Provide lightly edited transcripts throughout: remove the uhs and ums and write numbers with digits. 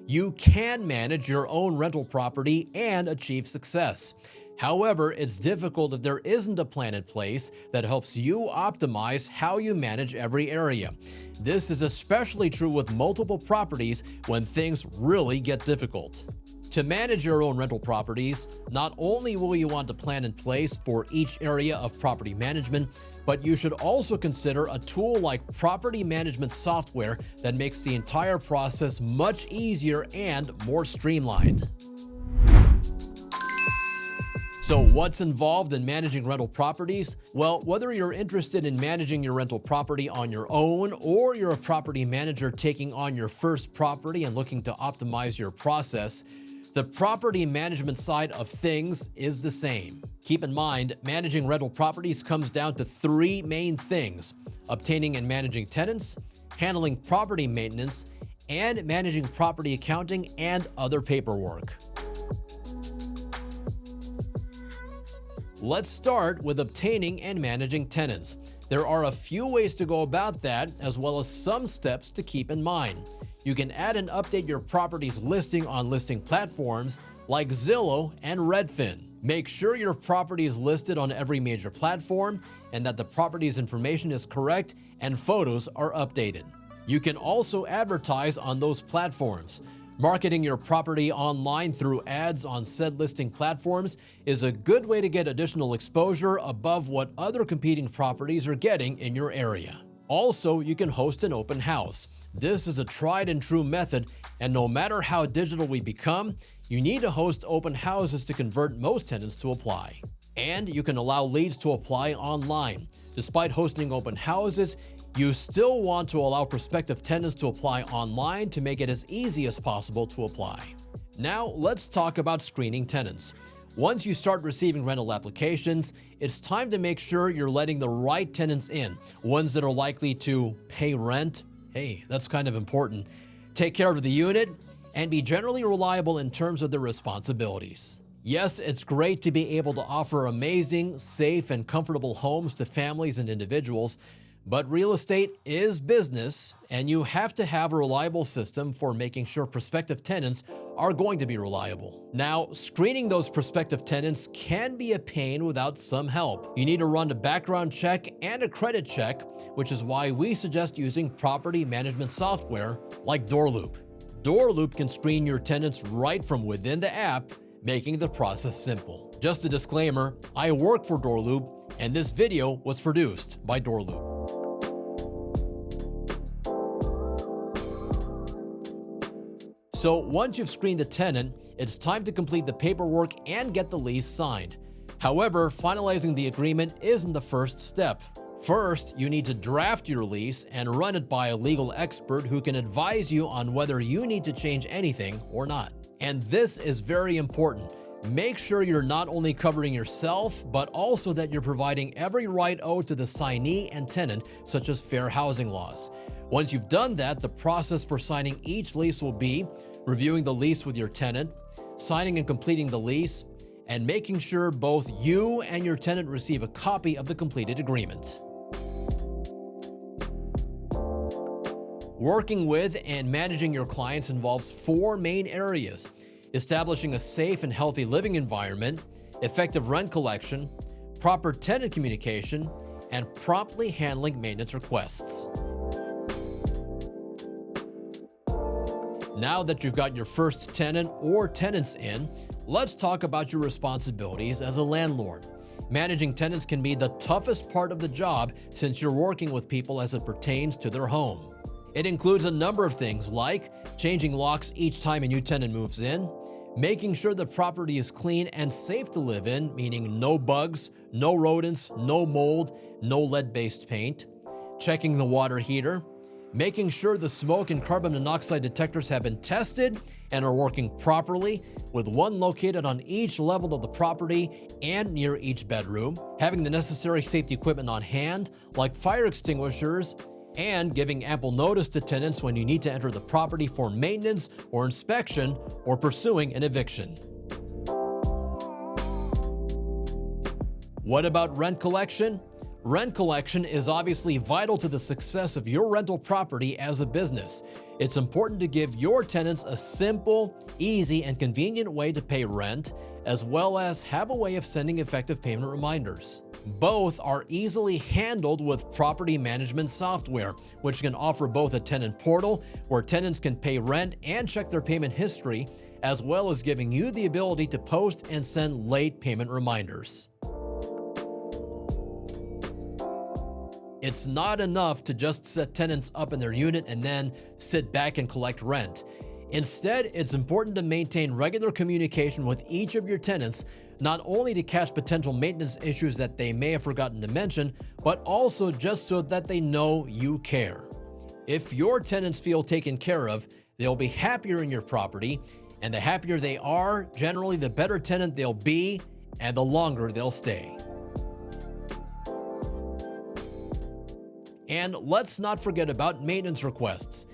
You can manage your own rental property and achieve success. However, it's difficult if there isn't a plan in place that helps you optimize how you manage every area. This is especially true with multiple properties when things really get difficult. To manage your own rental properties, not only will you want a plan in place for each area of property management, but you should also consider a tool like property management software that makes the entire process much easier and more streamlined. So what's involved in managing rental properties? Well, whether you're interested in managing your rental property on your own or you're a property manager taking on your first property and looking to optimize your process, the property management side of things is the same. Keep in mind, managing rental properties comes down to three main things: obtaining and managing tenants, handling property maintenance, and managing property accounting and other paperwork. Let's start with obtaining and managing tenants. There are a few ways to go about that, as well as some steps to keep in mind. You can add and update your property's listing on listing platforms like Zillow and Redfin. Make sure your property is listed on every major platform and that the property's information is correct and photos are updated. You can also advertise on those platforms. Marketing your property online through ads on said listing platforms is a good way to get additional exposure above what other competing properties are getting in your area. Also, you can host an open house. This is a tried and true method, and no matter how digital we become, you need to host open houses to convert most tenants to apply. And you can allow leads to apply online. Despite hosting open houses, you still want to allow prospective tenants to apply online to make it as easy as possible to apply. Now, let's talk about screening tenants. Once you start receiving rental applications, it's time to make sure you're letting the right tenants in, ones that are likely to pay rent. Hey, that's kind of important. Take care of the unit and be generally reliable in terms of their responsibilities. Yes, it's great to be able to offer amazing, safe, and comfortable homes to families and individuals, but real estate is business, and you have to have a reliable system for making sure prospective tenants are going to be reliable. Now, screening those prospective tenants can be a pain without some help. You need to run a background check and a credit check, which is why we suggest using property management software like DoorLoop. DoorLoop can screen your tenants right from within the app, making the process simple. Just a disclaimer, I work for DoorLoop, and this video was produced by DoorLoop. So once you've screened the tenant, it's time to complete the paperwork and get the lease signed. However, finalizing the agreement isn't the first step. First, you need to draft your lease and run it by a legal expert who can advise you on whether you need to change anything or not. And this is very important. Make sure you're not only covering yourself, but also that you're providing every right owed to the signee and tenant, such as fair housing laws. Once you've done that, the process for signing each lease will be reviewing the lease with your tenant, signing and completing the lease, and making sure both you and your tenant receive a copy of the completed agreement. Working with and managing your clients involves four main areas: establishing a safe and healthy living environment, effective rent collection, proper tenant communication, and promptly handling maintenance requests. Now that you've got your first tenant or tenants in, let's talk about your responsibilities as a landlord. Managing tenants can be the toughest part of the job since you're working with people as it pertains to their home. It includes a number of things like changing locks each time a new tenant moves in, making sure the property is clean and safe to live in, meaning no bugs, no rodents, no mold, no lead-based paint, checking the water heater, making sure the smoke and carbon monoxide detectors have been tested and are working properly, with one located on each level of the property and near each bedroom, having the necessary safety equipment on hand, like fire extinguishers, and giving ample notice to tenants when you need to enter the property for maintenance or inspection or pursuing an eviction. What about rent collection? Rent collection is obviously vital to the success of your rental property as a business. It's important to give your tenants a simple, easy, and convenient way to pay rent, as well as have a way of sending effective payment reminders. Both are easily handled with property management software, which can offer both a tenant portal where tenants can pay rent and check their payment history, as well as giving you the ability to post and send late payment reminders. It's not enough to just set tenants up in their unit and then sit back and collect rent. Instead, it's important to maintain regular communication with each of your tenants, not only to catch potential maintenance issues that they may have forgotten to mention, but also just so that they know you care. If your tenants feel taken care of, they'll be happier in your property, and the happier they are, generally the better tenant they'll be, and the longer they'll stay. And let's not forget about maintenance requests.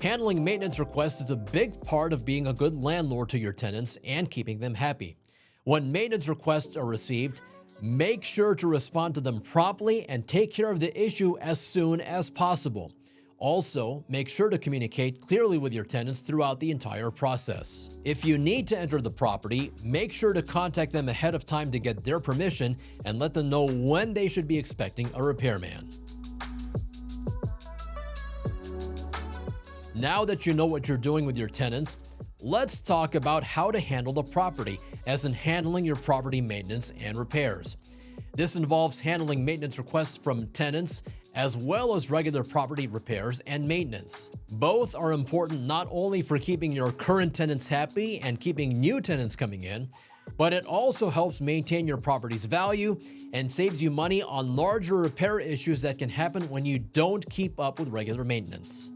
Handling maintenance requests is a big part of being a good landlord to your tenants and keeping them happy. When maintenance requests are received, make sure to respond to them promptly and take care of the issue as soon as possible. Also, make sure to communicate clearly with your tenants throughout the entire process. If you need to enter the property, make sure to contact them ahead of time to get their permission and let them know when they should be expecting a repairman. Now that you know what you're doing with your tenants, let's talk about how to handle the property, as in handling your property maintenance and repairs. This involves handling maintenance requests from tenants, as well as regular property repairs and maintenance. Both are important not only for keeping your current tenants happy and keeping new tenants coming in, but it also helps maintain your property's value and saves you money on larger repair issues that can happen when you don't keep up with regular maintenance.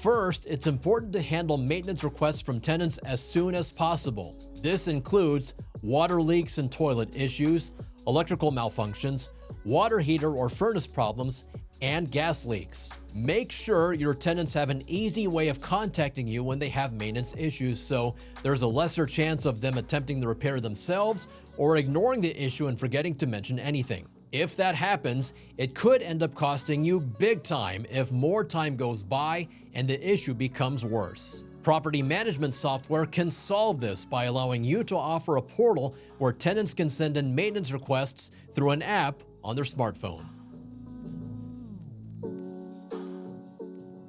First, it's important to handle maintenance requests from tenants as soon as possible. This includes water leaks and toilet issues, electrical malfunctions, water heater or furnace problems, and gas leaks. Make sure your tenants have an easy way of contacting you when they have maintenance issues, so there's a lesser chance of them attempting the repair themselves or ignoring the issue and forgetting to mention anything. If that happens, it could end up costing you big time if more time goes by and the issue becomes worse. Property management software can solve this by allowing you to offer a portal where tenants can send in maintenance requests through an app on their smartphone.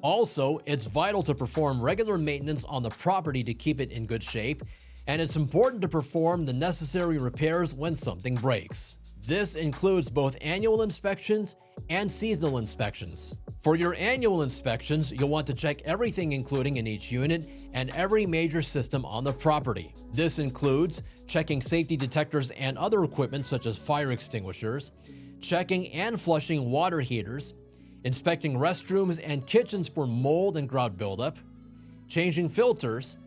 Also, it's vital to perform regular maintenance on the property to keep it in good shape, and it's important to perform the necessary repairs when something breaks. This includes both annual inspections and seasonal inspections. For your annual inspections, you'll want to check everything including in each unit and every major system on the property. This includes checking safety detectors and other equipment such as fire extinguishers, checking and flushing water heaters, inspecting restrooms and kitchens for mold and grout buildup, changing filters,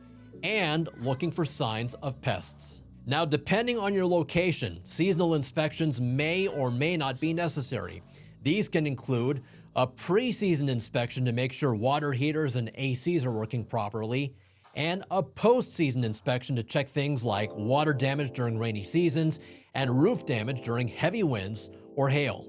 and looking for signs of pests. Now, depending on your location, seasonal inspections may or may not be necessary. These can include a pre-season inspection to make sure water heaters and ACs are working properly, and a post-season inspection to check things like water damage during rainy seasons and roof damage during heavy winds or hail.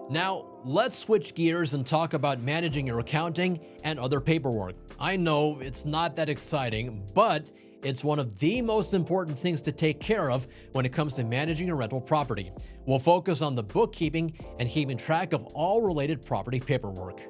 Now, let's switch gears and talk about managing your accounting and other paperwork. I know it's not that exciting, but it's one of the most important things to take care of when it comes to managing a rental property. We'll focus on the bookkeeping and keeping track of all related property paperwork.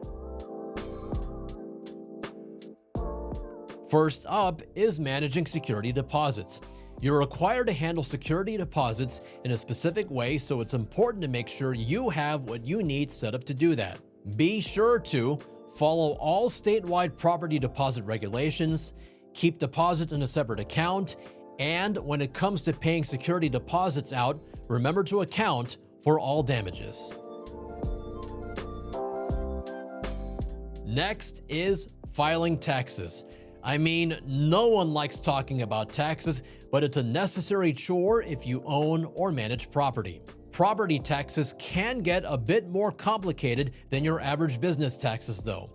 First up is managing security deposits. You're required to handle security deposits in a specific way, so it's important to make sure you have what you need set up to do that. Be sure to follow all statewide property deposit regulations, keep deposits in a separate account, and when it comes to paying security deposits out, remember to account for all damages. Next is filing taxes. I mean, no one likes talking about taxes, but it's a necessary chore if you own or manage property. Property taxes can get a bit more complicated than your average business taxes, though.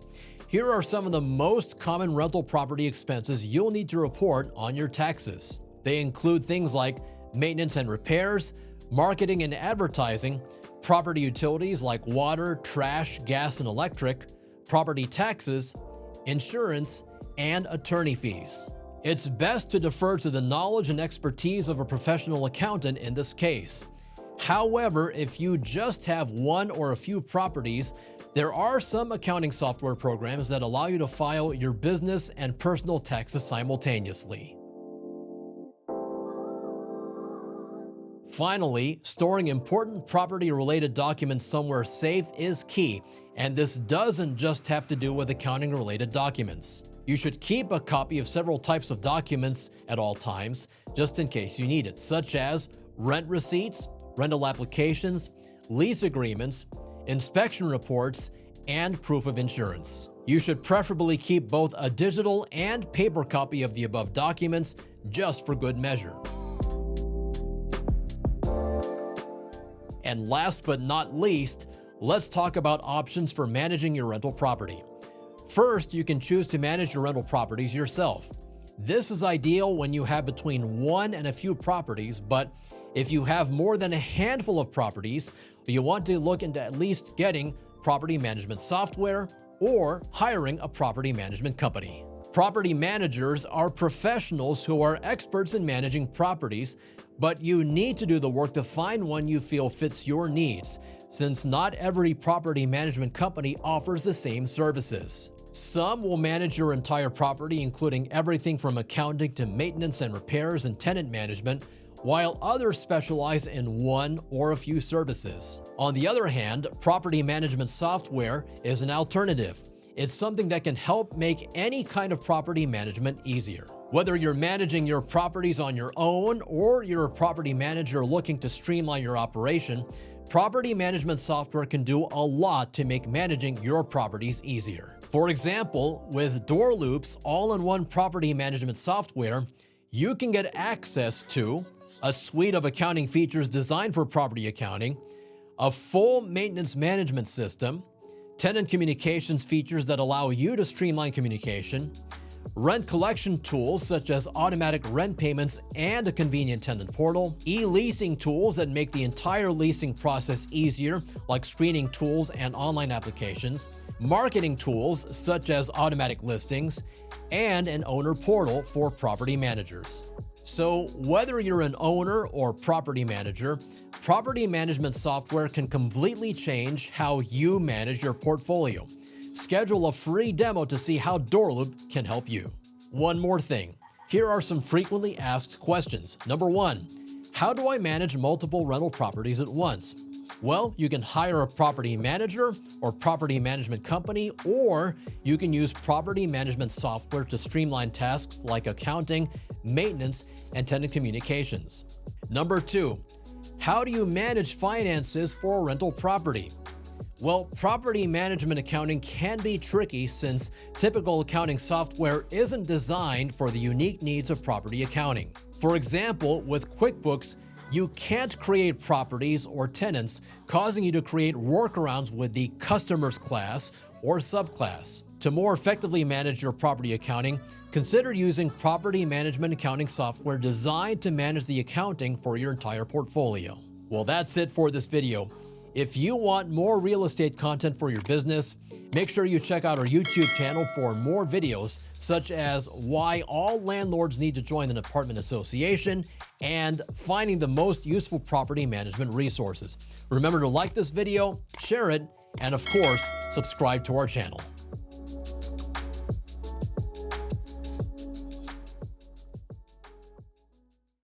Here are some of the most common rental property expenses you'll need to report on your taxes. They include things like maintenance and repairs, marketing and advertising, property utilities like water, trash, gas, and electric, property taxes, insurance, and attorney fees. It's best to defer to the knowledge and expertise of a professional accountant in this case. However, if you just have one or a few properties, there are some accounting software programs that allow you to file your business and personal taxes simultaneously. Finally, storing important property-related documents somewhere safe is key, and this doesn't just have to do with accounting-related documents. You should keep a copy of several types of documents at all times, just in case you need it, such as rent receipts, rental applications, lease agreements, inspection reports, and proof of insurance. You should preferably keep both a digital and paper copy of the above documents, just for good measure. And last but not least, let's talk about options for managing your rental property. First, you can choose to manage your rental properties yourself. This is ideal when you have between one and a few properties, but if you have more than a handful of properties, you want to look into at least getting property management software or hiring a property management company. Property managers are professionals who are experts in managing properties, but you need to do the work to find one you feel fits your needs, since not every property management company offers the same services. Some will manage your entire property, including everything from accounting to maintenance and repairs and tenant management, while others specialize in one or a few services. On the other hand, property management software is an alternative. It's something that can help make any kind of property management easier. Whether you're managing your properties on your own or you're a property manager looking to streamline your operation, property management software can do a lot to make managing your properties easier. For example, with DoorLoop's all-in-one property management software, you can get access to a suite of accounting features designed for property accounting, a full maintenance management system, tenant communications features that allow you to streamline communication, rent collection tools such as automatic rent payments and a convenient tenant portal, e-leasing tools that make the entire leasing process easier, like screening tools and online applications, marketing tools such as automatic listings, and an owner portal for property managers. So whether you're an owner or property manager, property management software can completely change how you manage your portfolio. Schedule a free demo to see how DoorLoop can help you. One more thing. Here are some frequently asked questions. Number 1, how do I manage multiple rental properties at once? Well, you can hire a property manager or property management company, or you can use property management software to streamline tasks like accounting, maintenance, and tenant communications. Number 2, how do you manage finances for a rental property? Well, property management accounting can be tricky since typical accounting software isn't designed for the unique needs of property accounting. For example, with QuickBooks, you can't create properties or tenants, causing you to create workarounds with the customers class or subclass. To more effectively manage your property accounting, consider using property management accounting software designed to manage the accounting for your entire portfolio. Well, that's it for this video. If you want more real estate content for your business, make sure you check out our YouTube channel for more videos, such as why all landlords need to join an apartment association and finding the most useful property management resources. Remember to like this video, share it, and of course, subscribe to our channel.